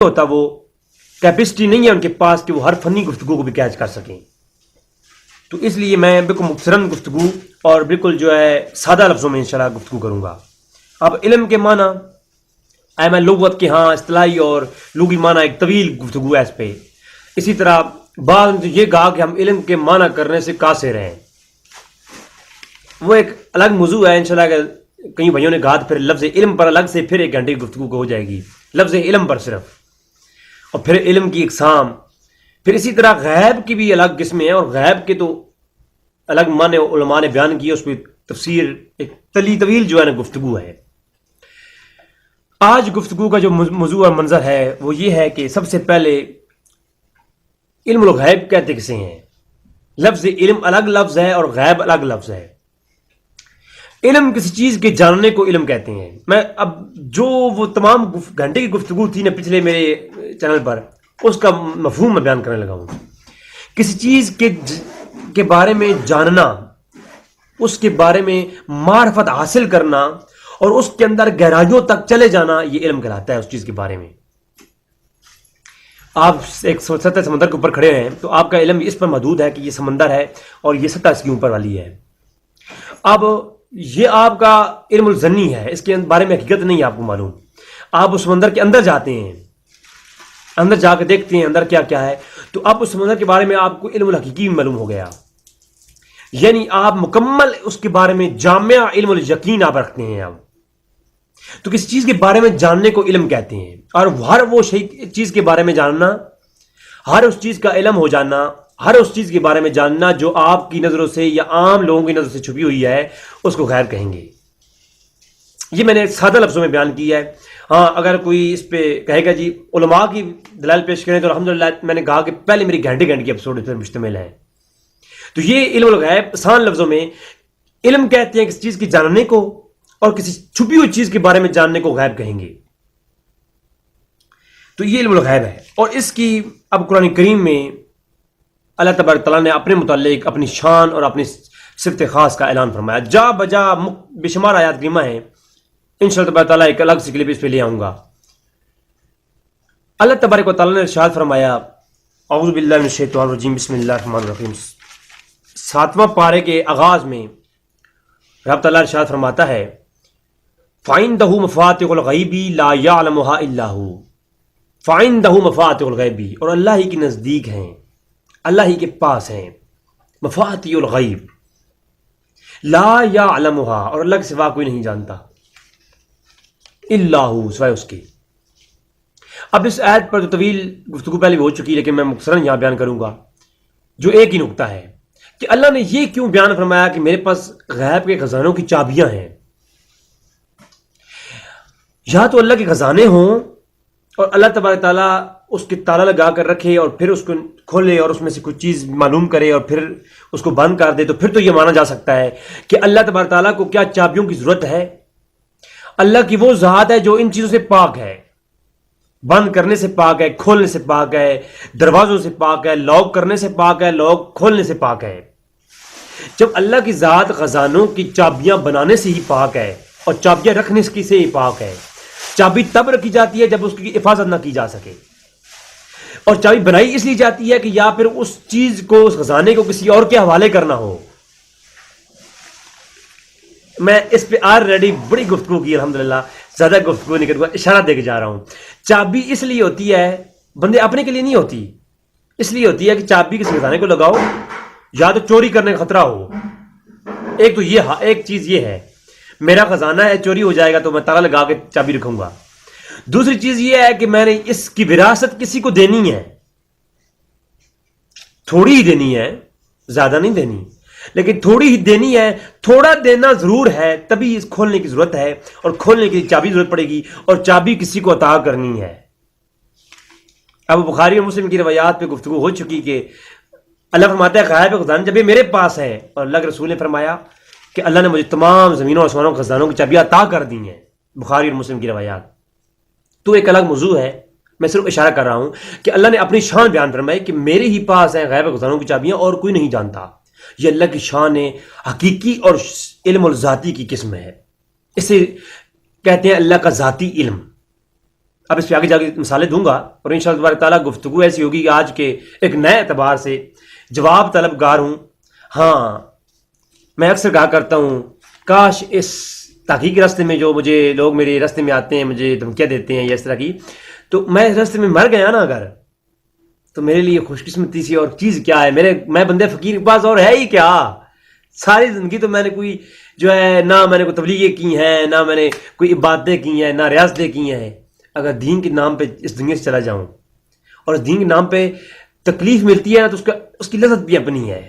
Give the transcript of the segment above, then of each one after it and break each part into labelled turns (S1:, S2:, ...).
S1: ہوتا وہ کیپیسٹی نہیں ہے ان کے پاس کہ وہ ہر فنی گفتگو کو بھی کیچ کر سکیں. تو اس لیے میں بالکل مختصراً گفتگو اور بالکل جو ہے سادہ لفظوں میں انشاءاللہ گفتگو کروں گا. اب علم کے معنی میں لغت کے اصطلاحی اور لغوی معنی ایک طویل گفتگو ہے اس پہ. اسی طرح بعض نے یہ کہا کہ ہم علم کے معنی کرنے سے قاصر ہیں، وہ ایک الگ موضوع ہے انشاءاللہ. کہ کئی بھائیوں نے کہا تو پھر لفظ علم پر الگ سے پھر 1 گھنٹے کی گفتگو ہو جائے گی، لفظ علم پر صرف، اور پھر علم کی اقسام، پھر اسی طرح غیب کی بھی الگ قسمیں ہیں، اور غیب کے تو الگ معنی علماء نے بیان کیے، اس پہ تفسیر ایک طویل جو ہے نا گفتگو ہے. آج گفتگو کا جو موضوع اور منظر ہے وہ یہ ہے کہ سب سے پہلے علم الغیب کہتے کسے ہیں. لفظ علم الگ لفظ ہے اور غیب الگ لفظ ہے. علم کسی چیز کے جاننے کو علم کہتے ہیں. میں اب جو وہ تمام گھنٹے کی گفتگو تھی نا پچھلے میرے چینل پر، اس کا مفہوم میں بیان کرنے لگا ہوں. کسی چیز کے بارے میں جاننا، اس کے بارے میں معرفت حاصل کرنا اور اس کے اندر گہرائیوں تک چلے جانا، یہ علم کہلاتا ہے. اس چیز کے بارے میں آپ ایک سطح سمندر کے اوپر کھڑے ہیں تو آپ کا علم اس پر محدود ہے کہ یہ سمندر ہے اور یہ سطح اس کی اوپر والی ہے. اب یہ آپ کا علم الظنی ہے، اس کے بارے میں حقیقت نہیں ہے آپ کو معلوم. آپ اس سمندر کے اندر جاتے ہیں، اندر جا کے دیکھتے ہیں اندر کیا کیا ہے، تو اب اس سمندر کے بارے میں آپ کو علم الحقیقی معلوم ہو گیا. یعنی آپ مکمل اس کے بارے میں جامع علم الیقین آپ رکھتے ہیں. اب تو کسی چیز کے بارے میں جاننے کو علم کہتے ہیں، اور ہر وہ چیز کے بارے میں جاننا، ہر اس چیز کا علم ہو جانا، ہر اس چیز کے بارے میں جاننا جو آپ کی نظروں سے یا عام لوگوں کی نظر سے چھپی ہوئی ہے، اس کو غیب کہیں گے. یہ میں نے سادہ لفظوں میں بیان کیا ہے. ہاں اگر کوئی اس پہ کہے گا جی علماء کی دلائل پیش کریں تو الحمدللہ میں نے کہا کہ پہلے میری گھنٹے کی ایپیسوڈ اس پر مشتمل ہے. تو یہ علم الغیب آسان لفظوں میں علم کہتے ہیں کسی چیز کی جاننے کو، اور کسی چھپی ہوئی چیز کے بارے میں جاننے کو غیب کہیں گے. تو یہ علم الغیب ہے. اور اس کی اب قرآن کریم میں اللہ تبارک تعالیٰ نے اپنے متعلق اپنی شان اور اپنی صفت خاص کا اعلان فرمایا. جا بجا بے شمار آیات کریمہ ہیں، انشاءاللہ تبارک تعالیٰ ایک الگ سی کلپ اس پہ لے آؤں گا. اللہ تبارک و تعالیٰ نے ارشاد فرمایا، اعوذ باللہ من الشیطان الرجیم، بسم اللہ الرحمن الرحیم. 7واں پارے کے آغاز میں رب تعالیٰ ارشاد فرماتا ہے، فَعِندَهُ مَفَاتِحُ الْغَيْبِ لَا يَعْلَمُهَا إِلَّا هُ. فَعِندَهُ مَفَاتِحُ الْغَيْبِ، اور اللہ ہی کے نزدیک ہیں، اللہ ہی کے پاس ہیں مفاتیح الغیب، لا یعلمها، اور اللہ کے سوا کوئی نہیں جانتا، الا ہو، سوائے اس کے. اب اس آیت پر جو طویل گفتگو پہلے بھی ہو چکی لیکن میں مختصراً یہاں بیان کروں گا، جو ایک ہی نقطہ ہے کہ اللہ نے یہ کیوں بیان فرمایا کہ میرے پاس غیب کے خزانوں کی چابیاں ہیں. یا تو اللہ کے خزانے ہوں اور اللہ تبارک تعالیٰ اس کے تالا لگا کر رکھے اور پھر اس کو کھولے اور اس میں سے کچھ چیز معلوم کرے اور پھر اس کو بند کر دے، تو پھر تو یہ مانا جا سکتا ہے کہ اللہ تبارک تعالیٰ کو کیا چابیوں کی ضرورت ہے. اللہ کی وہ ذات ہے جو ان چیزوں سے پاک ہے، بند کرنے سے پاک ہے، کھولنے سے پاک ہے، دروازوں سے پاک ہے، لاک کرنے سے پاک ہے، لاک کھولنے سے پاک ہے. جب اللہ کی ذات خزانوں کی چابیاں بنانے سے ہی پاک ہے اور چابیاں رکھنے سے ہی پاک ہے، چابی تب رکھی جاتی ہے جب اس کی حفاظت نہ کی جا سکے، اور چابی بنائی اس لیے جاتی ہے کہ یا پھر اس چیز کو، اس خزانے کو کسی اور کے حوالے کرنا ہو. میں اس پہ آلریڈی بڑی گفتگو کی الحمدللہ، زیادہ گفتگو نہیں کروں گا، اشارہ دے کے جا رہا ہوں. چابی اس لیے ہوتی ہے، بندے اپنے کے لیے نہیں ہوتی، اس لیے ہوتی ہے کہ چابی کسی خزانے کو لگاؤ یا تو چوری کرنے کا خطرہ ہو. ایک تو یہ ایک چیز یہ ہے، میرا خزانہ ہے، چوری ہو جائے گا تو میں تالا لگا کے چابی رکھوں گا. دوسری چیز یہ ہے کہ میں نے اس کی وراثت کسی کو دینی ہے، تھوڑی ہی دینی ہے، زیادہ نہیں دینی، لیکن تھوڑی ہی دینی ہے. تھوڑا دینا ضرور ہے، تبھی اس کھولنے کی ضرورت ہے، اور کھولنے کی چابی ضرورت پڑے گی، اور چابی کسی کو عطا کرنی ہے. اب بخاری اور مسلم کی روایات پہ گفتگو ہو چکی کہ اللہ فرماتا ہے غیب خزانہ جب یہ میرے پاس ہے، اور اللہ کے رسول نے فرمایا کہ اللہ نے مجھے تمام زمینوں اور آسمانوں کے خزانوں کی چابیاں عطا کر دی ہیں، بخاری اور مسلم کی روایات. تو ایک الگ موضوع ہے، میں صرف اشارہ کر رہا ہوں کہ اللہ نے اپنی شان بیان فرمائی کہ میرے ہی پاس ہیں غیب خزانوں کی چابیاں اور کوئی نہیں جانتا. یہ اللہ کی شان حقیقی اور علم الذاتی کی قسم ہے. اسے کہتے ہیں اللہ کا ذاتی علم. اب اس پہ آگے جا کے مثالیں دوں گا، اور انشاءاللہ تبارک تعالیٰ گفتگو ایسی ہوگی کہ آج کے ایک نئے اعتبار سے جواب طلبگار ہوں۔ ہاں، میں اکثر کہا کرتا ہوں کاش اس تحقیقی راستے میں جو مجھے لوگ میرے راستے میں آتے ہیں، مجھے دھمکیاں دیتے ہیں یا اس طرح کی، تو میں اس راستے میں مر گیا نا اگر، تو میرے لیے خوش قسمتی سی اور چیز کیا ہے، میں بندے فقیر کے پاس اور ہے ہی کیا؟ ساری زندگی تو میں نے کوئی جو ہے نہ میں نے کوئی تبلیغیں کی ہیں، نہ میں نے کوئی عبادتیں کی ہیں، نہ ریاضتیں کی ہیں۔ اگر دین کے نام پہ اس دنیا سے چلا جاؤں اور اس دین کے نام پہ تکلیف ملتی ہے نا، تو اس کی لذت بھی اپنی ہے،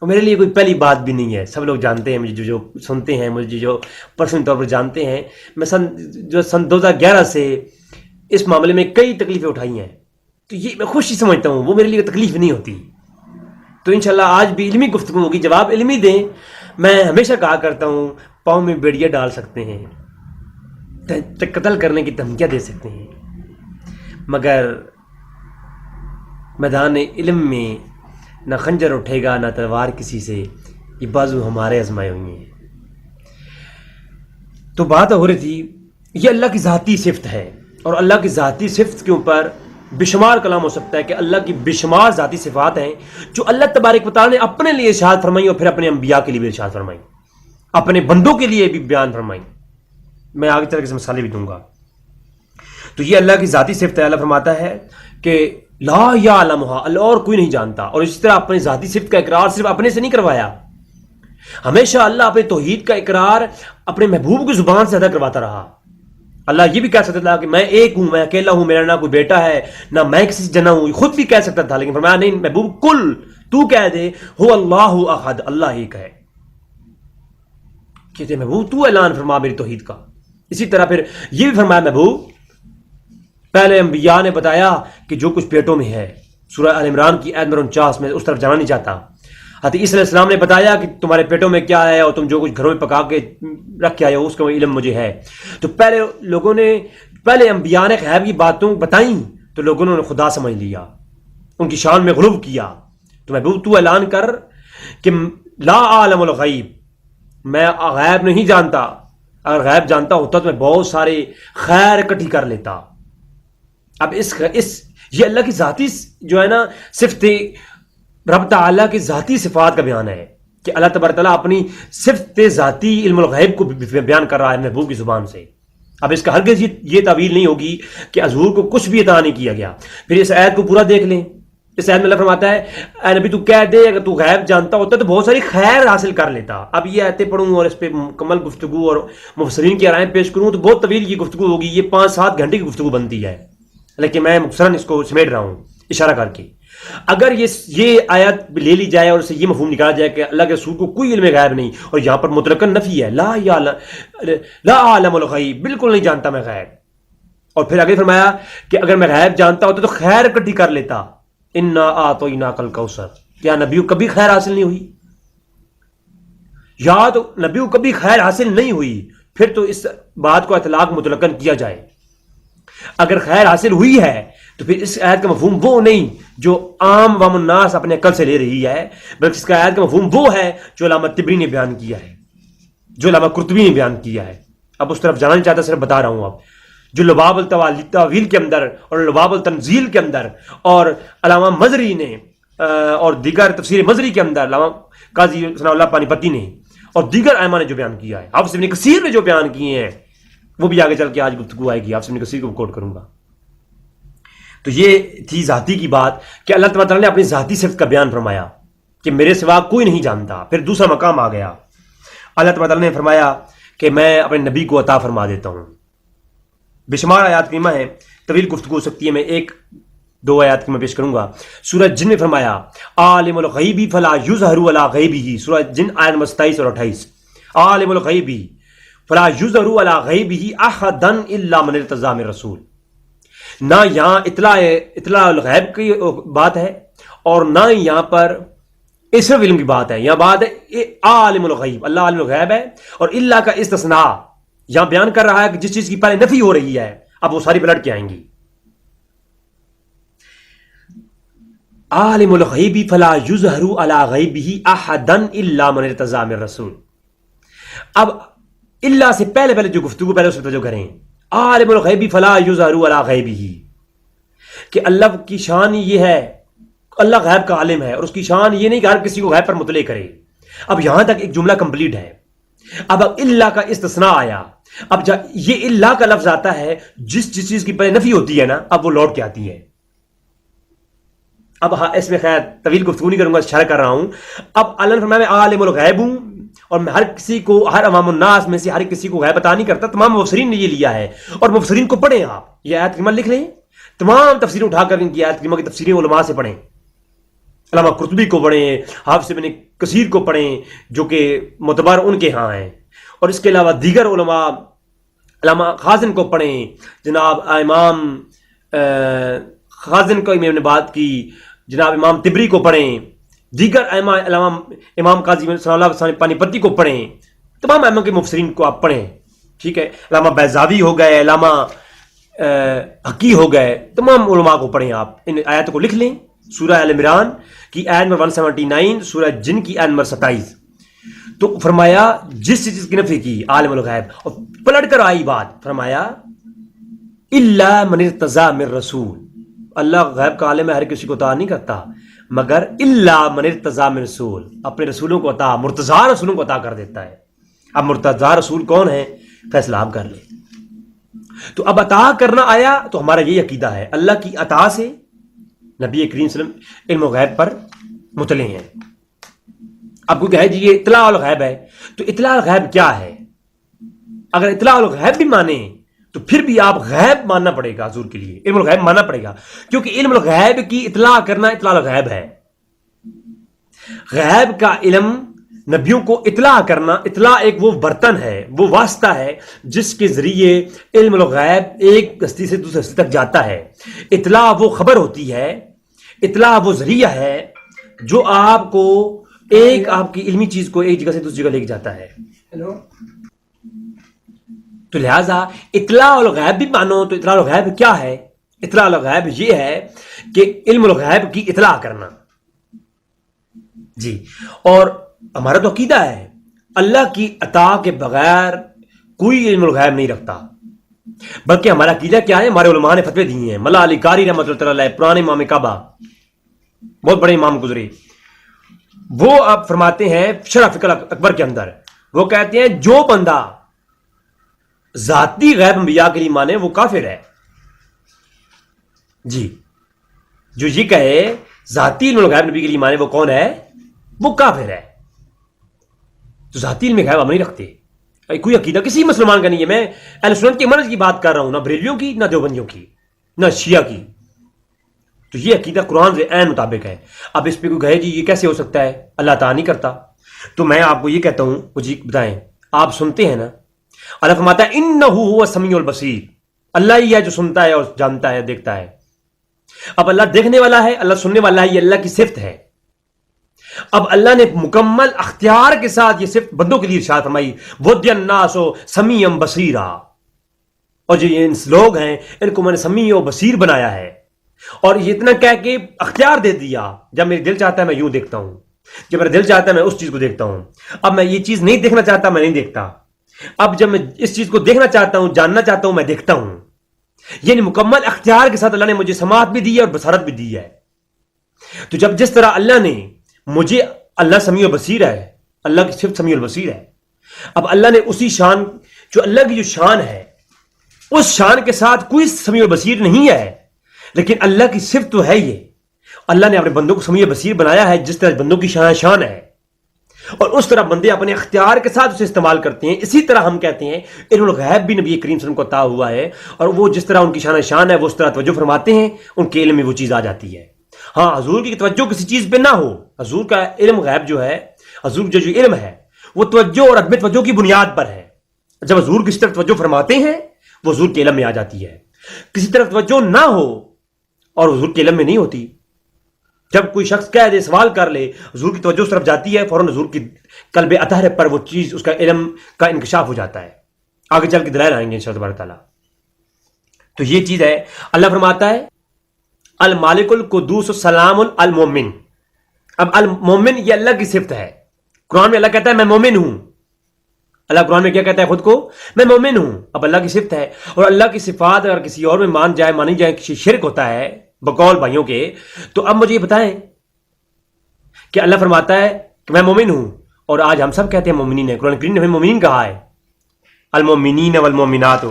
S1: اور میرے لیے کوئی پہلی بات بھی نہیں ہے۔ سب لوگ جانتے ہیں مجھے، جو سنتے ہیں مجھے، جو پرسنل طور پر جانتے ہیں، میں سن 2011 سے اس معاملے میں کئی تکلیفیں اٹھائی ہیں، تو یہ میں خوشی سمجھتا ہوں، وہ میرے لیے تکلیف نہیں ہوتی۔ تو انشاءاللہ آج بھی علمی گفتگو ہوگی، جواب علمی دیں۔ میں ہمیشہ کہا کرتا ہوں پاؤں میں بیڑیاں ڈال سکتے ہیں، قتل کرنے کی دھمکیاں دے سکتے ہیں، مگر میدان علم میں نہ خنجر اٹھے گا نہ تلوار کسی سے، یہ بازو ہمارے آزمائے ہوئے ہیں۔ تو بات ہو رہی تھی، یہ اللہ کی ذاتی صفت ہے، اور اللہ کی ذاتی صفت کے اوپر بے شمار کلام ہو سکتا ہے کہ اللہ کی بے شمار ذاتی صفات ہیں جو اللہ تبارک و تعالیٰ نے اپنے لیے ارشاد فرمائی اور پھر اپنے انبیاء کے لیے بھی ارشاد فرمائی، اپنے بندوں کے لیے بھی بیان فرمائی۔ میں آگے طرح کے مثالیں بھی دوں گا۔ تو یہ اللہ کی ذاتی صفت ہے۔ اللہ فرماتا ہے کہ لا یعلمھا، اللہ اور کوئی نہیں جانتا، اور اسی طرح اپنی ذاتی صفت کا اقرار صرف اپنے سے نہیں کروایا، ہمیشہ اللہ اپنے توحید کا اقرار اپنے محبوب کی زبان سے ادا کرواتا رہا۔ اللہ یہ بھی کہہ سکتا تھا کہ میں ایک ہوں، میں اکیلا ہوں، میرا نہ کوئی بیٹا ہے نہ میں کسی سے جنا ہوں، خود بھی کہہ سکتا تھا، لیکن فرمایا نہیں محبوب کل تو کہہ دے ہو اللہ احد، اللہ ہی کہے، کہتے محبوب تو اعلان فرما میری توحید کا۔ اسی طرح پھر یہ بھی فرمایا محبوب، پہلے انبیاء نے بتایا کہ جو کچھ پیٹوں میں ہے، سورہ آل عمران کی آیت نمبر 49 میں، اس طرف جانا نہیں چاہتا۔ حضرت عیسیٰ علیہ السلام نے بتایا کہ تمہارے پیٹوں میں کیا ہے اور تم جو کچھ گھروں میں پکا کے رکھ کے آئے ہو اس کا علم مجھے ہے۔ تو پہلے انبیاء نے غیب کی باتوں بتائیں تو لوگوں نے خدا سمجھ لیا، ان کی شان میں غلو کیا۔ تو محبوب تو اعلان کر کہ لا عالم الغیب، میں غیب نہیں جانتا، اگر غیب جانتا ہوتا تو میں بہت سارے خیر اکٹھی کر لیتا۔ اب یہ اللہ کی ذاتی جو ہے نا صفت، رب تعالیٰ کی ذاتی صفات کا بیان ہے کہ اللہ تبارک تعالیٰ اپنی صفت ذاتی علم الغیب کو بیان کر رہا ہے محبوب کی زبان سے۔ اب اس کا ہرگز یہ تعویل نہیں ہوگی کہ حضور کو کچھ بھی عطا نہیں کیا گیا۔ پھر اس آیت کو پورا دیکھ لیں، اس آیت میں اللہ فرماتا ہے اے نبی تو کہہ دے اگر تو غیب جانتا ہوتا تو بہت ساری خیر حاصل کر لیتا۔ اب یہ آیتیں پڑھوں اور اس پہ مکمل گفتگو اور مفسرین کی رائیں پیش کروں تو بہت طویل یہ گفتگو ہوگی، یہ 5-7 گھنٹے کی گفتگو بنتی ہے، لیکن میں مختصراً اس کو سمیٹ رہا ہوں اشارہ کر کے۔ اگر یہ آیت لے لی جائے اور اسے یہ مفہوم نکالا جائے کہ اللہ کے رسول کو کوئی علم غیب نہیں، اور یہاں پر مطلقاً نفی ہے، لا عالم الغیب، بالکل نہیں جانتا میں غیب، اور پھر آگے فرمایا کہ اگر میں غیب جانتا ہوتا تو خیر اکٹھی کر لیتا، انا اعطیناک الکوثر، کیا نبیوں کبھی خیر حاصل نہیں ہوئی؟ یا تو نبیوں کبھی خیر حاصل نہیں ہوئی، پھر تو اس بات کو اطلاق مطلقاً کیا جائے۔ اگر خیر حاصل ہوئی ہے تو پھر اس آیت کا مفہوم وہ نہیں جو عام عوام الناس اپنے عقل سے لے رہی ہے، بلکہ اس کا آیت کا مفہوم وہ ہے جو علامہ طبری نے بیان کیا ہے، جو علامہ قرطبی نے بیان کیا ہے۔ اب اس طرف جانا نہیں چاہتا، صرف بتا رہا ہوں۔ اب جو لباب التاویل کے اندر اور لباب التنزیل کے اندر اور علامہ مظری نے اور دیگر تفسیر مظری کے اندر علامہ قاضی ثناء اللہ پانی پتی نے اور دیگر ائمہ نے جو بیان کیا ہے، حافظ ابن کثیر نے جو بیان کیے ہیں، وہ بھی آگے چل کے آج گفتگو آئے گی، حافظ ابن کثیر کو کوٹ کروں گا۔ تو یہ تھی ذاتی کی بات کہ اللہ تعالیٰ نے اپنی ذاتی صفت کا بیان فرمایا کہ میرے سوا کوئی نہیں جانتا۔ پھر دوسرا مقام آ گیا، اللہ تعالیٰ نے فرمایا کہ میں اپنے نبی کو عطا فرما دیتا ہوں۔ بے شمار آیات کریمہ ہیں، طویل گفتگو ہو سکتی ہے، میں 1-2 آیات کی میں پیش کروں گا۔ سورہ جن میں فرمایا عالم الغیب فلا یظہر علی غیبہ، سورہ جن آیت نمبر 27 اور 28، عالم الغیب فلا یظہر علی غیبہ احدا الا من ارتضی من رسول۔ نہ یہاں اطلاع الغیب کی بات ہے اور نہ یہاں پر صرف علم کی بات ہے، یہاں بات ہے عالم الغیب، اللہ عالم الغیب ہے، اور اللہ کا استثناء یہاں بیان کر رہا ہے کہ جس چیز کی پہلے نفی ہو رہی ہے اب وہ ساری پلٹ کے آئیں گی۔ عالم الغیب فلا یظہر علی غیبہ احدا الا من ارتضی من رسول۔ اب اللہ سے پہلے جو گفتگو پہلے اس پہ جو کریں، عالم الغیب فلا یظہر علی غیبہ، کہ اللہ کی شان یہ ہے، اللہ غیب کا عالم ہے، اور اس کی شان یہ نہیں کہ ہر کسی کو غیب پر مطلع کرے. اب یہاں تک ایک جملہ کمپلیٹ ہے. اب اللہ کا استثناء آیا. اب یہ اللہ کا لفظ آتا ہے، جس چیز کی پہلے نفی ہوتی ہے نا، اب وہ لوٹ کے آتی ہے. اب اس میں خیر طویل گفتگو نہیں کروں گا، اشارہ کر رہا ہوں. اب اللہ نے فرمایا میں عالم الغیب ہوں، اور میں ہر کسی کو، ہر عوام الناس میں سے ہر کسی کو غیب عطا نہیں کرتا. تمام مفسرین نے یہ لیا ہے، اور مفسرین کو پڑھیں. آپ یہ آیت کریمہ لکھ لیں، تمام تفسیریں اٹھا کر ان کی آیت کریمہ کی تفسیریں علماء سے پڑھیں. علامہ قرطبی کو پڑھیں، حافظ ابن کثیر کو پڑھیں جو کہ معتبر ان کے ہاں ہیں، اور اس کے علاوہ دیگر علماء، علامہ خازن کو پڑھیں، جناب امام خازن کو میں نے بات کی، جناب امام طبری کو پڑھیں، دیگر امام قاضی صلی اللہ علیہ وسلم پانی پتی کو پڑھیں. تمام ائمہ کے مفسرین کو آپ پڑھیں. ٹھیک ہے، علامہ بیضاوی ہو گئے، علامہ حقی ہو گئے، تمام علماء کو پڑھیں. آپ ان آیات کو لکھ لیں. سورہ آل عمران کی آیت نمبر 179، سورہ جن کی آیت نمبر 27. تو فرمایا جس چیز کی نفی کی عالم الغیب، اور پلٹ کر آئی بات، فرمایا الا من ارتضی من رسول، اللہ غیب کا عالم ہے، ہر کسی کو عطا نہیں کرتا، مگر الا من ارتضی من رسول، اپنے رسولوں کو عطا، مرتضی رسولوں کو عطا کر دیتا ہے. اب مرتضی رسول کون ہے، فیصلہ آپ کر لیں. تو اب عطا کرنا آیا تو ہمارا یہ عقیدہ ہے، اللہ کی عطا سے نبی کریم صلی اللہ علیہ وسلم علم و غیب پر مطلع ہیں. اب کوئی کہے جی یہ اطلاع الغیب ہے، تو اطلاع الغیب کیا ہے؟ اگر اطلاع الغیب بھی مانیں تو پھر بھی آپ غیب ماننا پڑے گا، حضور کے لیے علم الغیب ماننا پڑے گا، کیونکہ علم الغیب کی اطلاع کرنا اطلاع الغیب ہے. غیب کا علم نبیوں کو اطلاع کرنا، اطلاع ایک وہ برتن ہے، وہ واسطہ ہے جس کے ذریعے علم الغیب ایک ہستی سے دوسری ہستی تک جاتا ہے. اطلاع وہ خبر ہوتی ہے، اطلاع وہ ذریعہ ہے جو آپ کو ایک آپ کی علمی چیز کو ایک جگہ سے دوسری جگہ لے کے جاتا ہے. تو لہٰذا اطلاع الغیب بھی مانو تو اطلاع الغیب کیا ہے؟ اطلاع الغیب یہ ہے کہ علم الغیب کی اطلاع کرنا. جی، اور ہمارا تو عقیدہ ہے اللہ کی عطا کے بغیر کوئی علم الغیب نہیں رکھتا. بلکہ ہمارا عقیدہ کیا ہے، ہمارے علماء نے فتوے دیے ہیں. ملا علی قاری رحمۃ اللہ علیہ، پرانے امام کعبہ، بہت بڑے امام گزرے، وہ آپ فرماتے ہیں شرح فقہ اکبر کے اندر، وہ کہتے ہیں جو بندہ ذاتی غیب انبیاء کے لیے مانے وہ کافر ہے. جی، جو یہ کہے ذاتی علم الغیب نبی کے لیے مانے وہ کون ہے؟ وہ کافر ہے. تو ذاتی علم غیب ہم نہیں رکھتے، کوئی عقیدہ کسی مسلمان کا نہیں ہے. میں اہل سنت کے منہج کی بات کر رہا ہوں، نہ بریلویوں کی، نہ دیوبندیوں کی، نہ شیعہ کی. تو یہ عقیدہ قرآن سے عین مطابق ہے. اب اس پہ کوئی کہے جی یہ کیسے ہو سکتا ہے، اللہ تعالیٰ نہیں کرتا، تو میں آپ کو یہ کہتا ہوں، مجھے بتائیں، آپ سنتے ہیں نا، اللہ فرماتا ہے انہ هو السمیع البصیر، اللہ ہی ہے جو سنتا ہے اور جانتا ہے، دیکھتا ہے. اب اللہ دیکھنے والا ہے، اللہ سننے والا ہے، یہ اللہ کی صفت ہے. اب اللہ نے مکمل اختیار کے ساتھ یہ صفت بندوں کے لیے ارشاد فرمائی، وَدِّ النَّاسُ سَمِيعًا بَصِيرًا، اور جو یہ لوگ ہیں ان کو میں نے سمیع و بصیر بنایا ہے. اور یہ اتنا کہہ کے اختیار دے دیا، جب میرے دل چاہتا ہے میں یوں دیکھتا ہوں، جب میرا دل چاہتا ہے میں اس چیز کو دیکھتا ہوں. اب میں یہ چیز نہیں دیکھنا چاہتا، میں نہیں دیکھتا. اب جب میں اس چیز کو دیکھنا چاہتا ہوں، جاننا چاہتا ہوں، میں دیکھتا ہوں. یعنی مکمل اختیار کے ساتھ اللہ نے مجھے سماعت بھی دی ہے اور بصارت بھی دی ہے. تو جب جس طرح اللہ نے مجھے، اللہ سمیع و بصیر ہے، اللہ کی صفت سمیع البصیر ہے. اب اللہ نے اسی شان، جو اللہ کی جو شان ہے اس شان کے ساتھ کوئی سمیع البصیر نہیں ہے، لیکن اللہ کی صفت تو ہے. یہ اللہ نے اپنے بندوں کو سمیع بصیر بنایا ہے جس طرح بندوں کی شان ہے، اور اس طرح بندے اپنے اختیار کے ساتھ اسے استعمال کرتے ہیں. اسی طرح ہم کہتے ہیں علم الغیب بھی نبی کریم صلی اللہ علیہ وسلم کو عطا ہوا ہے، اور وہ جس طرح ان کی شان ہے وہ اس طرح توجہ فرماتے ہیں، ان کے علم میں وہ چیز آ جاتی ہے. ہاں، حضور کی توجہ کسی چیز پہ نہ ہو، حضور کا علم غیب جو ہے، حضور جو علم ہے وہ توجہ اور عدم توجہ کی بنیاد پر ہے. جب حضور کسی طرف توجہ فرماتے ہیں وہ حضور کے علم میں آ جاتی ہے. کسی طرف توجہ نہ ہو اور حضور کے علم میں نہیں ہوتی. جب کوئی شخص کہہ دے، سوال کر لے، حضور کی توجہ اس طرف جاتی ہے، فوراً حضور کی قلب اطہر پر وہ چیز، اس کا علم کا انکشاف ہو جاتا ہے. آگے چل کے دلائل آئیں گے انشاءاللہ تبارک تعالیٰ. تو یہ چیز ہے. اللہ فرماتا ہے المالک القدوس السلام المومن. اب المومن یہ اللہ کی صفت ہے. قرآن میں اللہ کہتا ہے میں مومن ہوں. اللہ قرآن میں کیا کہتا ہے خود کو؟ میں مومن ہوں. اب اللہ کی صفت ہے، اور اللہ کی صفات اگر کسی اور میں مانی جائے کسی شرک ہوتا ہے بقول بھائیوں کے. تو اب مجھے یہ بتائیں کہ اللہ فرماتا ہے کہ میں مومن ہوں، اور آج ہم سب کہتے ہیں مومنین ہیں. قرآن کریم نے ہمیں مومنین کہا ہے، المومنین والمومنات.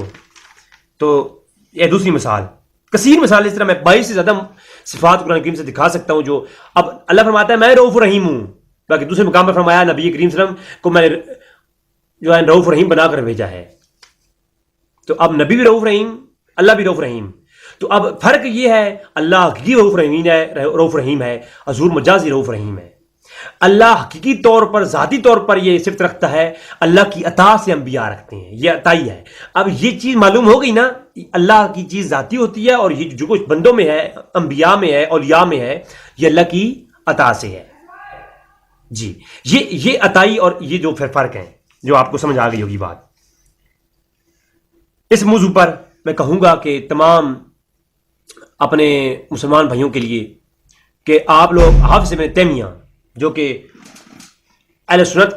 S1: تو یہ دوسری مثال، کثیر مثال اس طرح میں 22 سے زیادہ صفات قرآن کریم سے دکھا سکتا ہوں. جو اب اللہ فرماتا ہے میں رؤوف رحیم ہوں. باقی دوسرے مقام پر فرمایا نبی کریم صلی اللہ علیہ وسلم کو میں جو ہے رؤوف رحیم بنا کر بھیجا ہے. تو اب نبی بھی رؤوف رحیم، اللہ بھی رؤوف رحیم. تو اب فرق یہ ہے، اللہ حقیقی رؤوف رحیم ہے، حضور مجازی رؤوف رحیم ہے. اللہ حقیقی طور پر ذاتی طور پر یہ صفت رکھتا ہے، اللہ کی عطا سے انبیاء رکھتے ہیں، یہ عطائی ہے. اب یہ چیز معلوم ہو گئی نا، اللہ کی چیز ذاتی ہوتی ہے، اور یہ جو کچھ بندوں میں ہے، انبیاء میں ہے، اولیاء میں ہے، یہ اللہ کی عطا سے ہے. جی یہ عطائی اور یہ جو پھر فرق ہیں جو آپ کو سمجھ آ گئی ہوگی بات. اس موضوع پر میں کہوں گا کہ تمام اپنے مسلمان بھائیوں کے لیے کہ آپ لوگ حافظ ابن تیمیہ جو کہ اہل سنت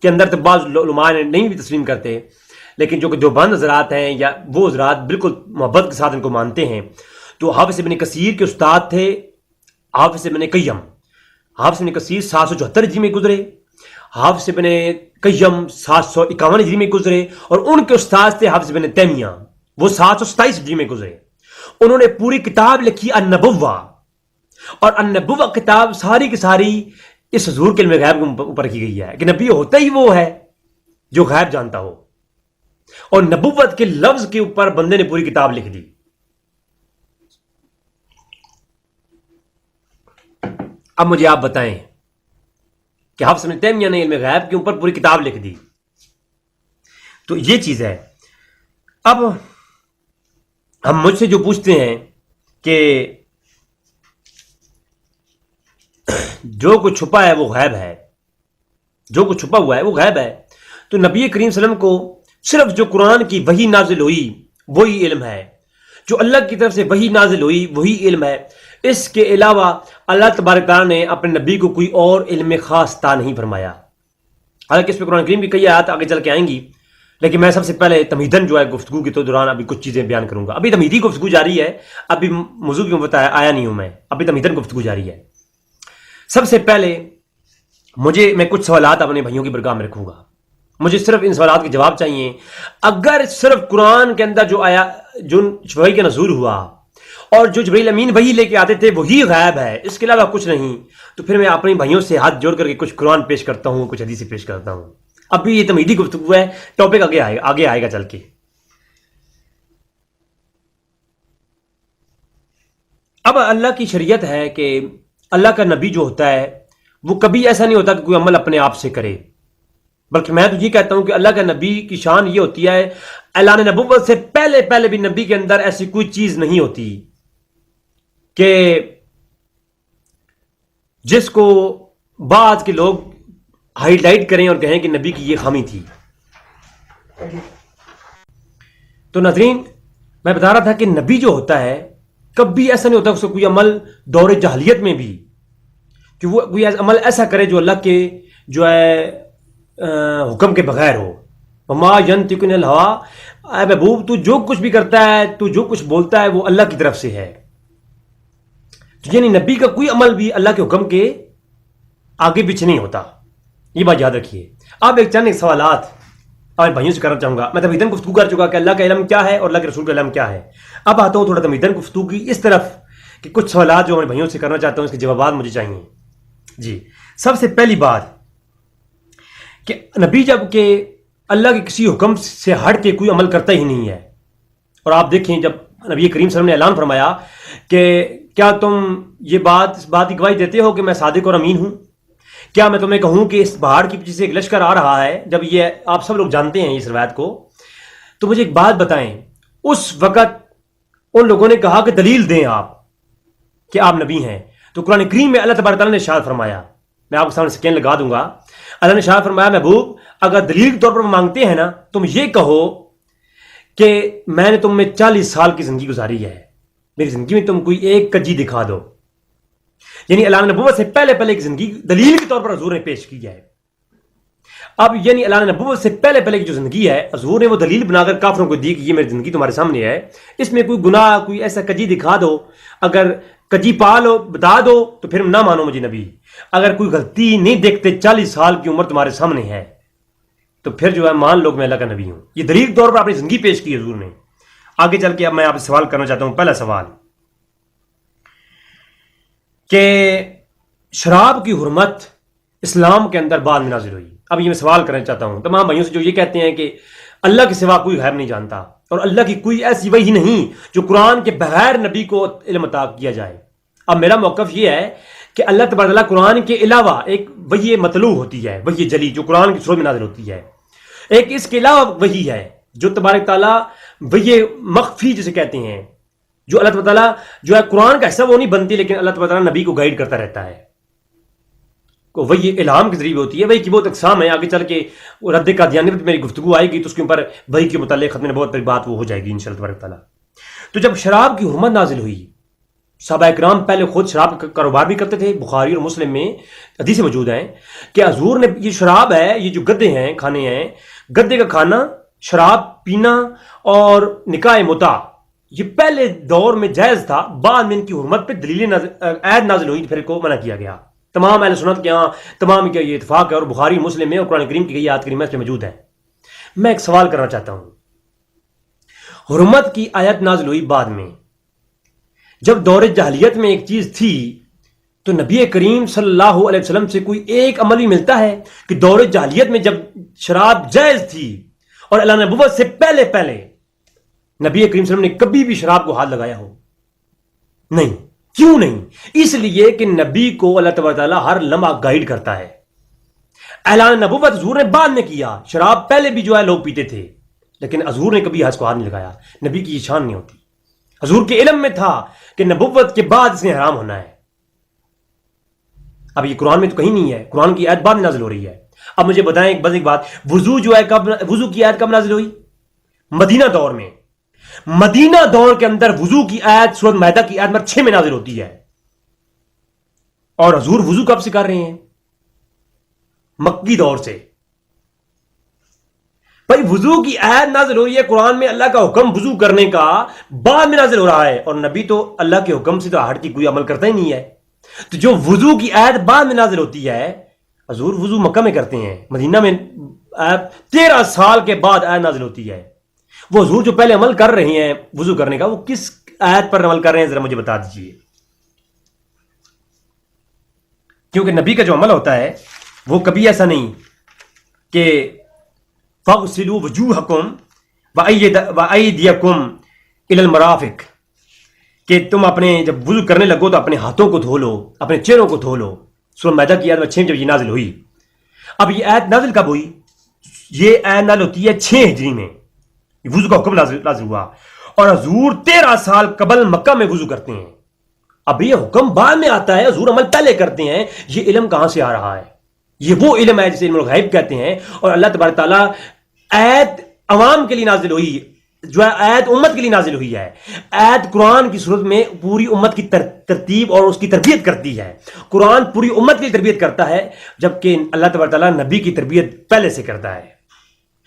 S1: کے اندر تو بعض علماء نہیں بھی تسلیم کرتے، لیکن جو کہ دیوبند حضرات ہیں یا وہ حضرات بالکل محبت کے ساتھ ان کو مانتے ہیں، تو حافظ ابن کثیر کے استاد تھے حافظ ابن قیم. حافظ ابن کثیر 774 ہجری میں گزرے، حافظ ابن قیم 751 ہجری میں گزرے، اور ان کے استاد تھے حافظ ابن تیمیہ، وہ 727 ہجری میں گزرے. انہوں نے پوری کتاب لکھی النبوہ، اور النبوہ کتاب ساری کی ساری اس حضور کے علم غیب کے اوپر کی گئی ہے کہ نبی ہوتا ہی وہ ہے جو غیب جانتا ہو، اور نبوت کے لفظ کے اوپر بندے نے پوری کتاب لکھ دی. اب مجھے آپ بتائیں کہ حافظ ابن تیمیہ نے علم غیب کے اوپر پوری کتاب لکھ دی. تو یہ چیز ہے. اب ہم مجھ سے جو پوچھتے ہیں کہ جو کچھ چھپا ہے وہ غیب ہے، جو کچھ چھپا ہوا ہے وہ غیب ہے، تو نبی کریم صلی اللہ علیہ وسلم کو صرف جو قرآن کی وحی نازل ہوئی وہی علم ہے، جو اللہ کی طرف سے وحی نازل ہوئی وہی علم ہے. اس کے علاوہ اللہ تبارک تعالیٰ نے اپنے نبی کو کوئی اور علم خاص عطا نہیں فرمایا. حالانکہ اس پہ قرآن کریم کی کئی آیات آگے چل کے آئیں گی، لیکن میں سب سے پہلے تمہیدن جو ہے گفتگو کے تو دوران ابھی کچھ چیزیں بیان کروں گا. ابھی تمہیدی گفتگو جاری ہے، ابھی موضوع کیوں بتایا آیا نہیں ہوں میں، ابھی تمہیدن گفتگو جاری ہے. سب سے پہلے میں کچھ سوالات اپنے بھائیوں کی برگاہ میں رکھوں گا. مجھے صرف ان سوالات کے جواب چاہیے. اگر صرف قرآن کے اندر جو آیا جو وحی کا نزول ہوا اور جو جبرائیل امین وحی لے کے آتے تھے وہی غیب ہے، اس کے علاوہ کچھ نہیں، تو پھر میں اپنے بھائیوں سے ہاتھ جوڑ کر کے کچھ قرآن پیش کرتا ہوں، کچھ حدیث پیش کرتا ہوں. ابھی یہ تمہیدی گفتگو ہے، ٹاپک آگے آئے گا چل کے. اب اللہ کی شریعت ہے کہ اللہ کا نبی جو ہوتا ہے وہ کبھی ایسا نہیں ہوتا کہ کوئی عمل اپنے آپ سے کرے، بلکہ میں تو یہ کہتا ہوں کہ اللہ کا نبی کی شان یہ ہوتی ہے، اعلان نبوت سے پہلے بھی نبی کے اندر ایسی کوئی چیز نہیں ہوتی کہ جس کو بعض کے لوگ ہائی لائٹ کریں اور کہیں کہ نبی کی یہ خامی تھی. تو ناظرین، میں بتا رہا تھا کہ نبی جو ہوتا ہے کبھی ایسا نہیں ہوتا اس کو کوئی عمل دور جاہلیت میں بھی کہ وہ کوئی عمل ایسا کرے جو اللہ کے جو ہے حکم کے بغیر ہو. وما ينطق عن الهوى، اے محبوب تو جو کچھ بھی کرتا ہے، تو جو کچھ بولتا ہے وہ اللہ کی طرف سے ہے. یعنی نبی کا کوئی عمل بھی اللہ کے حکم کے آگے پیچھے نہیں ہوتا. یہ بات یاد رکھیے. اب ایک چند سوالات اور بھائیوں سے کرنا چاہوں گا. میں تمہیدن گفتگو کر چکا کہ اللہ کا علم کیا ہے اور اللہ کے رسول کا علم کیا ہے. اب آتا ہوں تھوڑا تمہیدن گفتگو کی اس طرف کہ کچھ سوالات جو میں بھائیوں سے کرنا چاہتا ہوں اس کے جوابات مجھے چاہیے. جی، سب سے پہلی بات کہ نبی جب کہ اللہ کے کسی حکم سے ہٹ کے کوئی عمل کرتا ہی نہیں ہے. اور آپ دیکھیں جب نبی کریم صلی اللہ علیہ وسلم نے اعلان فرمایا کہ کیا تم اس بات کی گواہی دیتے ہو کہ میں صادق اور امین ہوں؟ کیا میں تمہیں کہوں کہ اس پہاڑ کے پیچھے سے ایک لشکر آ رہا ہے؟ جب یہ آپ سب لوگ جانتے ہیں اس روایت کو، تو مجھے ایک بات بتائیں. اس وقت ان لوگوں نے کہا کہ دلیل دیں آپ کہ آپ نبی ہیں. تو قرآن کریم میں اللہ تبارک تعالیٰ نے ارشاد فرمایا، میں آپ کے سامنے سکین لگا دوں گا. اللہ نے ارشاد فرمایا محبوب اگر دلیل کے طور پر مانگتے ہیں نا، تم یہ کہو کہ میں نے تم میں 40 سال کی زندگی گزاری ہے، میری زندگی میں تم کوئی ایک کجی دکھا دو. یعنی اعلان نبوت سے پہلے ایک زندگی دلیل کے طور پر حضور نے پیش کی ہے. اب یعنی اعلان نبوت سے پہلے پہلے کی جو زندگی ہے حضور نے وہ دلیل بنا کر کافروں کو دی کہ یہ میری زندگی تمہارے سامنے ہے، اس میں کوئی گناہ کوئی ایسا کجی دکھا دو، اگر کجی پالو بتا دو تو پھر نہ مانو مجھے نبی، اگر کوئی غلطی نہیں دیکھتے 40 سال کی عمر تمہارے سامنے ہے تو پھر جو ہے مان لو کہ میں اللہ کا نبی ہوں. یہ دلیل طور پر اپنی زندگی پیش کی حضور نے. آگے چل کے اب میں آپ سے سوال کرنا چاہتا ہوں. پہلا سوال کہ شراب کی حرمت اسلام کے اندر بعد میں نازل ہوئی. اب یہ میں سوال کرنا چاہتا ہوں تمام بھائیوں سے جو یہ کہتے ہیں کہ اللہ کے سوا کوئی غیب نہیں جانتا اور اللہ کی کوئی ایسی وحی نہیں جو قرآن کے بغیر نبی کو علم عطا کیا جائے. اب میرا موقف یہ ہے کہ اللہ تبارک و تعالیٰ قرآن کے علاوہ ایک وحی مطلوع ہوتی ہے، وحی جلی جو قرآن کی صورت میں نازل ہوتی ہے، ایک اس کے علاوہ وحی ہے جو تبارک تعالیٰ وحی مخفی جسے کہتے ہیں، جو اللہ تبارک تعالیٰ جو ہے قرآن کا حصہ وہ نہیں بنتی لیکن اللہ تبارک تعالیٰ نبی کو گائیڈ کرتا رہتا ہے. وہی الہام کے ذریعے ہوتی ہے. وہی کی بہت اقسام ہے، آگے چل کے رد قادیانیت میری گفتگو آئے گی تو اس کے اوپر وہی کے متعلق ختم بہت بڑی بات وہ ہو جائے گی انشاءاللہ تبارک تعالیٰ. تو جب شراب کی حرمت نازل ہوئی، صحابہ کرام پہلے خود شراب کا کاروبار بھی کرتے تھے. بخاری اور مسلم میں حدیثیں موجود ہیں کہ حضور نے یہ شراب ہے، یہ جو گدے ہیں کھانے ہیں، گدے کا کھانا، شراب پینا اور نکاح متع یہ پہلے دور میں جائز تھا. بعد میں ان کی حرمت پہ دلیل عید نازل ہوئی پھر کو منع کیا گیا. تمام اہل سنت کے ہاں تمام کا یہ اتفاق ہے اور بخاری مسلم میں اور قرآن کریم کی آیات کریمہ اس میں موجود ہے. میں ایک سوال کرنا چاہتا ہوں. حرمت کی آیت نازل ہوئی بعد میں، جب دور جاہلیت میں ایک چیز تھی تو نبی کریم صلی اللہ علیہ وسلم سے کوئی ایک عمل بھی ملتا ہے کہ دور جاہلیت میں جب شراب جائز تھی اور اعلان نبوت سے پہلے پہلے نبی کریم صلی اللہ علیہ وسلم نے کبھی بھی شراب کو ہاتھ لگایا ہو؟ نہیں. کیوں نہیں؟ اس لیے کہ نبی کو اللہ تبارک تعالیٰ ہر لمحہ گائیڈ کرتا ہے. اعلان نبوت حضور نے بعد میں کیا، شراب پہلے بھی جو ہے لوگ پیتے تھے لیکن حضور نے کبھی ہاتھ کو ہاتھ نہیں لگایا. نبی کی یہ شان نہیں ہوتی. حضور کے علم میں تھا کہ نبوت کے بعد اس نے حرام ہونا ہے. اب یہ قرآن میں تو کہیں نہیں ہے، قرآن کی آیت بعد نازل ہو رہی ہے. اب مجھے بتائیں ایک بات، وضو جو ہے کب وضو کی آیت کب نازل ہوئی؟ مدینہ دور میں. مدینہ دور کے اندر وضو کی آیت سورۃ مائدہ کی آیت نمبر 6 میں نازل ہوتی ہے. اور حضور وضو کب سے کر رہے ہیں؟ مکی دور سے. بھائی وضو کی آیت نازل ہوئی ہے قرآن میں، اللہ کا حکم وضو کرنے کا بعد میں نازل ہو رہا ہے اور نبی تو اللہ کے حکم سے تو ہٹ کی کوئی عمل کرتا ہی نہیں ہے. تو جو وضو کی آیت بعد میں نازل ہوتی ہے، حضور وضو مکہ میں کرتے ہیں، مدینہ میں 13 سال کے بعد آیت نازل ہوتی ہے. وہ حضور جو پہلے عمل کر رہے ہیں وضو کرنے کا، وہ کس آیت پر عمل کر رہے ہیں ذرا مجھے بتا دیجئے. کیونکہ نبی کا جو عمل ہوتا ہے وہ کبھی ایسا نہیں کہ فَاغْسِلُوا وُجُوهَكُمْ وَأَيْدِيَكُمْ إِلَى الْمَرَافِقِ کہ تم اپنے جب وضو کرنے لگو تو اپنے ہاتھوں کو دھو لو، اپنے چہروں کو دھو لو. سورۃ مائدہ کی آیت 6 جب یہ نازل ہوئی. اب یہ آیت نازل کب ہوئی؟ یہ آیت نازل ہوتی ہے 6 ہجری میں. وضو کا حکم نازل ہوا اور حضور 13 سال قبل مکہ میں وضو کرتے ہیں. اب یہ حکم بعد میں آتا ہے، حضور عمل پہلے کرتے ہیں. یہ علم کہاں سے آ رہا ہے؟ یہ وہ علم ہے جسے علم الغیب کہتے ہیں. اور اللہ تبارک تعالیٰ آیت عوام کے لیے نازل ہوئی، جو ہے آیت امت کے لیے نازل ہوئی ہے. آیت قرآن کی صورت میں پوری امت کی ترتیب اور اس کی تربیت کرتی ہے. قرآن پوری امت کی تربیت کرتا ہے جبکہ اللہ تبارک تعالیٰ نبی کی تربیت پہلے سے کرتا ہے.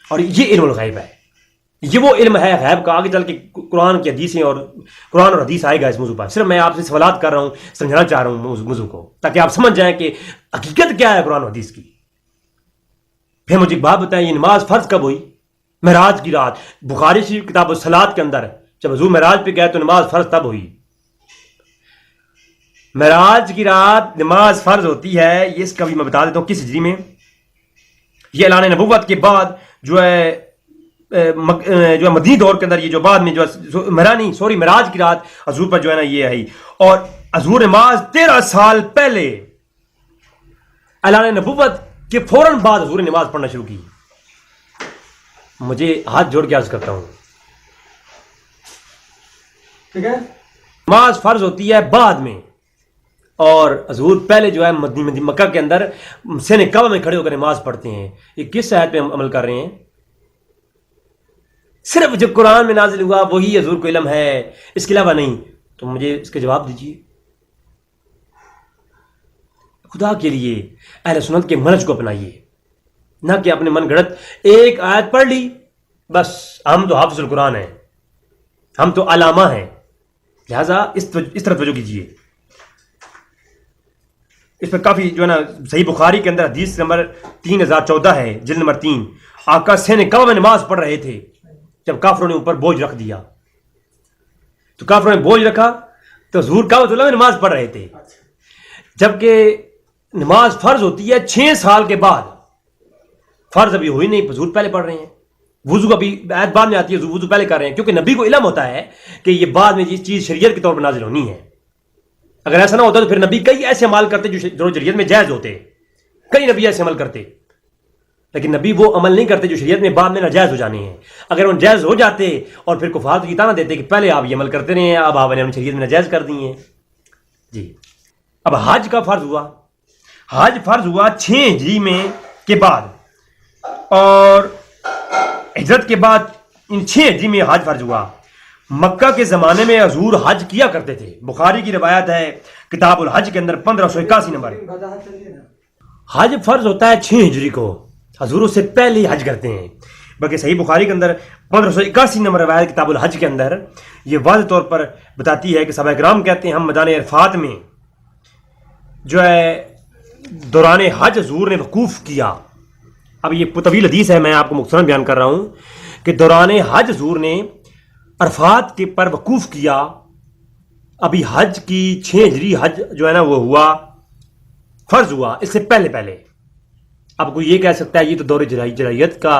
S1: اور یہ علم الغیب ہے، یہ وہ علم ہے غیب کا. آگے چل کے قرآن کی حدیثیں اور قرآن اور حدیث آئے گا اس موضوع پر. صرف میں آپ سے سوالات کر رہا ہوں، سمجھانا چاہ رہا ہوں موضوع کو تاکہ آپ سمجھ جائیں کہ حقیقت کیا ہے قرآن اور حدیث کی. پھر مجھے ایک بات بتائیں، یہ نماز فرض کب ہوئی؟ معراج کی رات. بخاری شریف کتاب الصلاۃ کے اندر جب حضور معراج پہ گئے تو نماز فرض تب ہوئی. معراج کی رات نماز فرض ہوتی ہے. یہ اس کا بھی میں بتا دیتا ہوں کس ہجری میں. یہ اعلان نبوت کے بعد جو ہے مدنی دور کے اندر، یہ جو بعد میں جو معراج کی رات حضور پر جو ہے نا یہ آئی. اور حضور نماز 13 سال پہلے اعلان نبوت کے فوراً بعد حضور نے نماز پڑھنا شروع کی. مجھے ہاتھ جوڑ کے عرض کرتا ہوں، ٹھیک ہے، نماز فرض ہوتی ہے بعد میں اور حضور پہلے جو ہے مدینہ مکہ کے اندر سین کعبہ میں کھڑے ہو کر نماز پڑھتے ہیں. یہ کس آیت پہ عمل کر رہے ہیں؟ صرف جو قرآن میں نازل ہوا وہی حضور کو علم ہے، اس کے علاوہ نہیں. تو مجھے اس کا جواب دیجیے. خدا کے لیے اہل سنت کے منہج کو اپنائیے. نہ کہ اپنے من گھڑت ایک آیت پڑھ لی بس ہم تو حافظ القرآن ہیں، ہم تو علامہ ہیں. لہذا اس طرح توجہ کیجیے. اس پر کافی جو ہے نا صحیح بخاری کے اندر حدیث نمبر 3014 ہے، جلد نمبر 3. آقا سین کعبہ میں نماز پڑھ رہے تھے جب کافروں نے اوپر بوجھ رکھ دیا. تو کافروں نے بوجھ رکھا تو حضور کعبۃ اللہ میں نماز پڑھ رہے تھے، جبکہ نماز فرض ہوتی ہے 6 سال کے بعد. فرض ابھی ہوئی نہیں، حضور پہلے پڑھ رہے ہیں. وضو ابھی آیت بعد میں آتی ہے، وضو پہلے کر رہے ہیں، کیونکہ نبی کو علم ہوتا ہے کہ یہ بعد میں یہ چیز شریعت کے طور پر نازل ہونی ہے. اگر ایسا نہ ہوتا تو پھر نبی کئی ایسے عمل کرتے جو شریعت میں جائز ہوتے. کئی نبی ایسے عمل کرتے، لیکن نبی وہ عمل نہیں کرتے جو شریعت میں بعد میں ناجائز ہو جانے ہیں. اگر وہ جائز ہو جاتے اور پھر کفار تو یہ نہ دیتے کہ پہلے آپ یہ عمل کرتے رہے ہیں، اب آپ نے شریعت میں ناجائز کر دی ہیں. جی اب حج کا فرض ہوا. حج فرض ہوا 6 ہجری میں کے بعد، اور ہجرت کے بعد ان 6 ہجری میں حج فرض ہوا. مکہ کے زمانے میں حضور حج کیا کرتے تھے. بخاری کی روایت ہے کتاب الحج کے اندر 1581 نمبر. حج فرض ہوتا ہے 6 ہجری کو، حضور اس سے پہلے ہی حج کرتے ہیں. بلکہ صحیح بخاری کے اندر 1581 نمبر روایت کتاب الحج کے اندر یہ واضح طور پر بتاتی ہے کہ صحابہ کرام کہتے ہیں ہم میدان عرفات میں جو ہے دوران حج حضور نے وقوف کیا. اب یہ طویل حدیث ہے، میں آپ کو مختصراً بیان کر رہا ہوں کہ دوران حج حضور نے عرفات کے پر وقوف کیا. ابھی حج کی 6 ہجری حج جو ہے نا وہ ہوا، فرض ہوا اس سے پہلے پہلے. اب کوئی یہ کہہ سکتا ہے یہ تو دور جاہلیت کا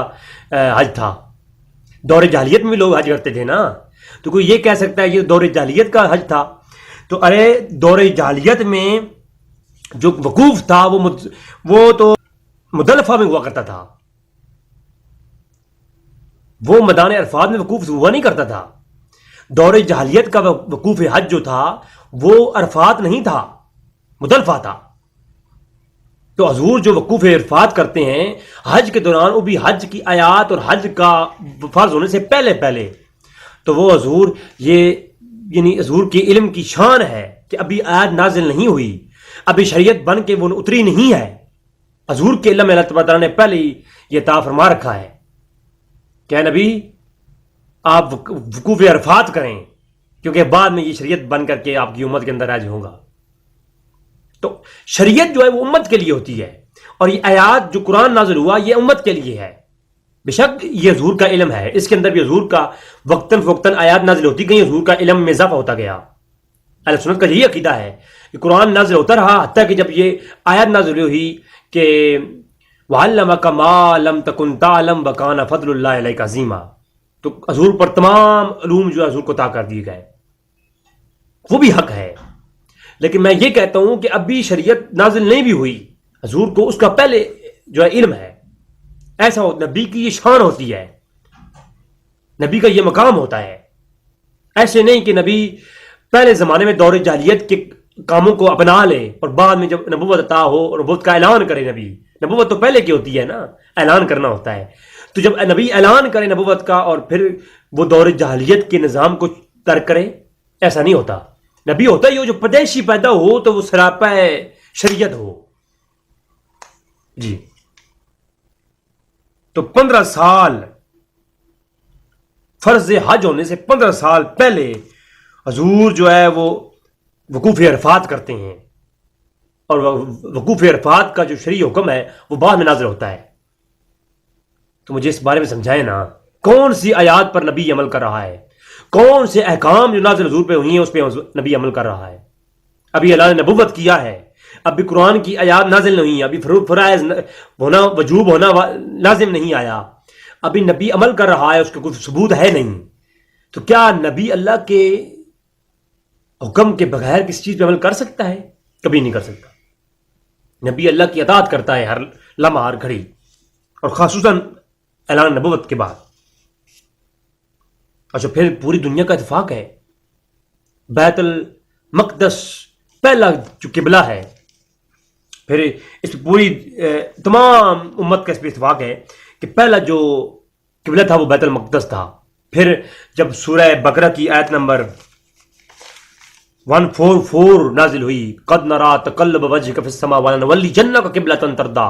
S1: حج تھا. دور جاہلیت میں بھی لوگ حج کرتے تھے نا، تو کوئی یہ کہہ سکتا ہے یہ دور جاہلیت کا حج تھا. تو ارے دور جاہلیت میں جو وقوف تھا وہ تو مزدلفہ میں ہوا کرتا تھا، وہ میدان عرفات میں وقوف ہوا نہیں کرتا تھا. دور جاہلیت کا وقوف حج جو تھا وہ عرفات نہیں تھا، مزدلفہ تھا. تو حضور جو وقوف عرفات کرتے ہیں حج کے دوران، وہ بھی حج کی آیات اور حج کا فرض ہونے سے پہلے پہلے، تو وہ حضور یہ یعنی حضور کے علم کی شان ہے کہ ابھی آیات نازل نہیں ہوئی، ابھی شریعت بن کے وہ اتری نہیں ہے. حضور کے علم اللہ تعالیٰ نے پہلے ہی یہ عطا فرما رکھا ہے کہ اے نبی آپ وقوف عرفات کریں، کیونکہ بعد میں یہ شریعت بن کر کے آپ کی امت کے اندر راج ہوگا. تو شریعت جو ہے وہ امت کے لیے ہوتی ہے، اور یہ آیات جو قرآن نازل ہوا یہ امت کے لیے ہے. بے شک یہ حضور کا علم ہے، اس کے اندر بھی حضور کا وقتاً فوقتاً آیات نازل ہوتی گئی، حضور کا علم میں اضافہ ہوتا گیا. اہل سنت کا یہی عقیدہ ہے کہ قرآن نازل ہوتا رہا حتیٰ کہ جب یہ آیات نازل ہوئی کہ وَعَلَّمَكَ مَا لَمْ تَكُنْ تَعْلَمْ وَكَانَ فَضْلُ اللَّهِ عَلَيْكَ عَظِيمًا، تو حضور پر تمام علوم جو ہے حضور کو عطا کر دیے گئے. وہ بھی حق ہے، لیکن میں یہ کہتا ہوں کہ ابھی شریعت نازل نہیں بھی ہوئی، حضور کو اس کا پہلے جو ہے علم ہے. ایسا ہو نبی کی یہ شان ہوتی ہے، نبی کا یہ مقام ہوتا ہے. ایسے نہیں کہ نبی پہلے زمانے میں دور جاہلیت کے کاموں کو اپنا لے اور بعد میں جب نبوت عطا ہو اور نبوت کا اعلان کرے. نبی نبوت تو پہلے کی ہوتی ہے نا، اعلان کرنا ہوتا ہے. تو جب نبی اعلان کرے نبوت کا اور پھر وہ دور جاہلیت کے نظام کو ترک کرے، ایسا نہیں ہوتا. نبی ہوتا ہی ہو جو پیدائشی پیدا ہو تو وہ سراپا شریعت ہو. جی تو 15 سال فرض حج ہونے سے 15 سال پہلے حضور جو ہے وہ وقوف عرفات کرتے ہیں، اور وقوف عرفات کا جو شرعی حکم ہے وہ بعد میں نازل ہوتا ہے. تو مجھے اس بارے میں سمجھائیں نا، کون سی آیات پر نبی عمل کر رہا ہے، کون سے احکام جو نازل حضور پہ ہوئی ہیں اس پہ نبی عمل کر رہا ہے. ابھی اللہ نے نبوت کیا ہے، ابھی قرآن کی آیات نازل نہیں ہوئی، ابھی فرائض ہونا وجوب ہونا لازم نہیں آیا، ابھی نبی عمل کر رہا ہے، اس کا کوئی ثبوت ہے نہیں. تو کیا نبی اللہ کے حکم کے بغیر کسی چیز پہ عمل کر سکتا ہے؟ کبھی نہیں کر سکتا. نبی اللہ کی اطاعت کرتا ہے ہر لمحہ ہر گھڑی، اور خصوصاً اعلان نبوت کے بعد. اچھا پھر پوری دنیا کا اتفاق ہے بیت المقدس پہلا جو قبلہ ہے، پھر اس پہ پوری تمام امت کا اس پہ اتفاق ہے کہ پہلا جو قبلہ تھا وہ بیت المقدس تھا. پھر جب سورہ بقرہ کی آیت نمبر 144 نازل ہوئی، قد نرا تقلب وجهك في السماء ولنولينك قبلة ترضى،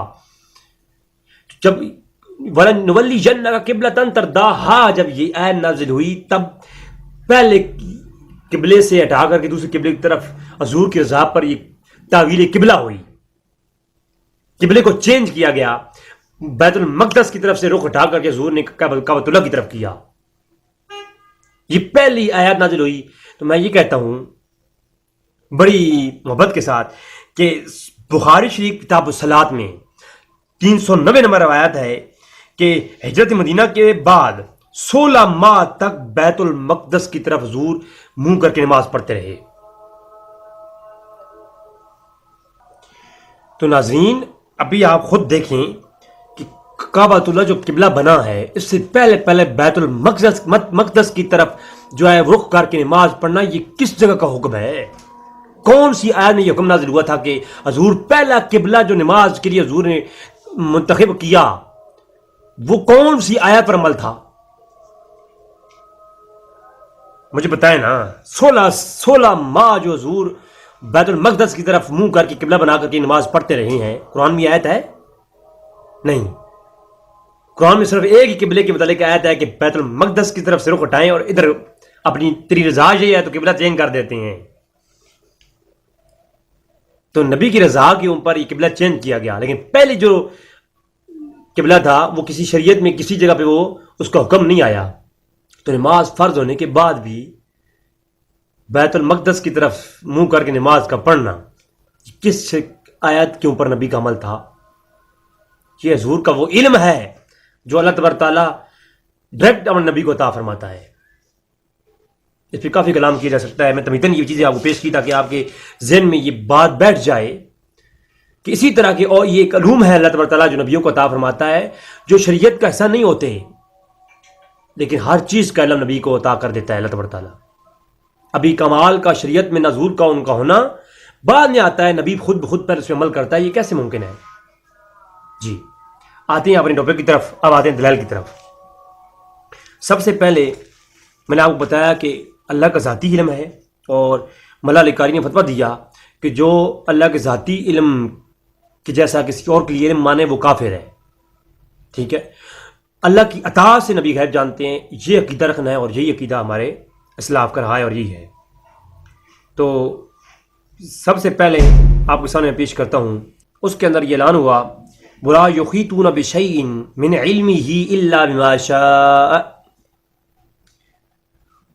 S1: جب وَلَنُوَلِّيَنَّكَ قِبْلَةً تَرْضَاهَا جب یہ آیت نازل ہوئی تب پہلے قبلے سے ہٹا کر کے دوسرے قبلے کی طرف حضور کی رضا پر یہ تعویل قبلہ ہوئی، قبلے کو چینج کیا گیا، بیت المقدس کی طرف سے رخ ہٹا کر کے حضور نے کعبۃ اللہ کی طرف کیا. یہ پہلی آیات نازل ہوئی. تو میں یہ کہتا ہوں بڑی محبت کے ساتھ کہ بخاری شریف کتاب الصلاۃ میں 390 نمبر روایت ہے کہ ہجرت مدینہ کے بعد 16 ماہ تک بیت المقدس کی طرف حضور منہ کر کے نماز پڑھتے رہے. تو ناظرین ابھی آپ خود دیکھیں کہ کعبۃ اللہ جو قبلہ بنا ہے اس سے پہلے بیت المقدس کی طرف جو ہے رخ کر کے نماز پڑھنا یہ کس جگہ کا حکم ہے؟ کون سی آیت میں یہ حکم نازل ہوا تھا کہ حضور پہلا قبلہ جو نماز کے لیے حضور نے منتخب کیا وہ کون سی آیت پر عمل تھا؟ مجھے بتائیں نا. 16 ماہ جو حضور بیت المقدس کی طرف منہ کر کے قبلہ بنا کر کے نماز پڑھتے رہے ہیں، قرآن میں آیت ہے؟ نہیں. قرآن میں صرف ایک ہی قبلے کے متعلق آیت ہے کہ بیت المقدس کی طرف سے رخ ہٹائیں اور ادھر اپنی تیری رضا یہ ہے تو قبلہ چینج کر دیتے ہیں. تو نبی کی رضا کے اوپر یہ قبلہ چینج کیا گیا، لیکن پہلے جو قبلہ تھا وہ کسی شریعت میں کسی جگہ پہ وہ اس کا حکم نہیں آیا. تو نماز فرض ہونے کے بعد بھی بیت المقدس کی طرف منہ کر کے نماز کا پڑھنا کس آیت کے اوپر نبی کا عمل تھا؟ یہ حضور کا وہ علم ہے جو اللہ تبارک تعالیٰ ڈائریکٹ اپنے نبی کو عطا فرماتا ہے. اس پہ کافی کلام کیا جا سکتا ہے. میں تمہیدن یہ چیزیں آپ کو پیش کی تاکہ آپ کے ذہن میں یہ بات بیٹھ جائے کہ اسی طرح کے اور یہ ایک علوم ہے اللہ تبارک تعالیٰ جو نبیوں کو عطا فرماتا ہے جو شریعت کا حصہ نہیں ہوتے، لیکن ہر چیز کا علم نبی کو عطا کر دیتا ہے اللہ تبارک تعالیٰ. ابھی کمال کا شریعت میں نزول کا ان کا ہونا بعد میں آتا ہے، نبی خود بخود پر اس پہ عمل کرتا ہے. یہ کیسے ممکن ہے؟ جی آتے ہیں اپنے ٹاپک کی طرف. اب آتے ہیں دلائل کی طرف. سب سے پہلے میں نے آپ کو بتایا کہ اللہ کا ذاتی علم ہے، اور مولا علی قاری نے فتویٰ دیا کہ جو اللہ کے ذاتی علم کہ جیسا کسی اور کے لیے علم مانے وہ کافر ہے. ٹھیک ہے، اللہ کی عطا سے نبی غیب جانتے ہیں، یہ عقیدہ رکھنا ہے، اور یہی عقیدہ ہمارے اسلاف کا رہا ہے اور یہی ہے. تو سب سے پہلے آپ کے سامنے پیش کرتا ہوں، اس کے اندر یہ اعلان ہوا وَلَا يُحِيطُونَ بِشَيْءٍ مِّنْ عِلْمِهِ إِلَّا بِمَا شَاءَ.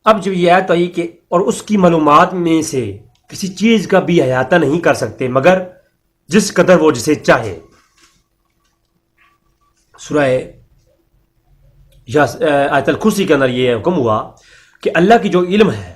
S1: اب جب یہ آیت آئی کہ اور اس کی معلومات میں سے کسی چیز کا بھی احاطہ نہیں کر سکتے مگر جس قدر وہ جسے چاہے. سورہ آیت الکرسی کے اندر یہ حکم ہوا کہ اللہ کی جو علم ہے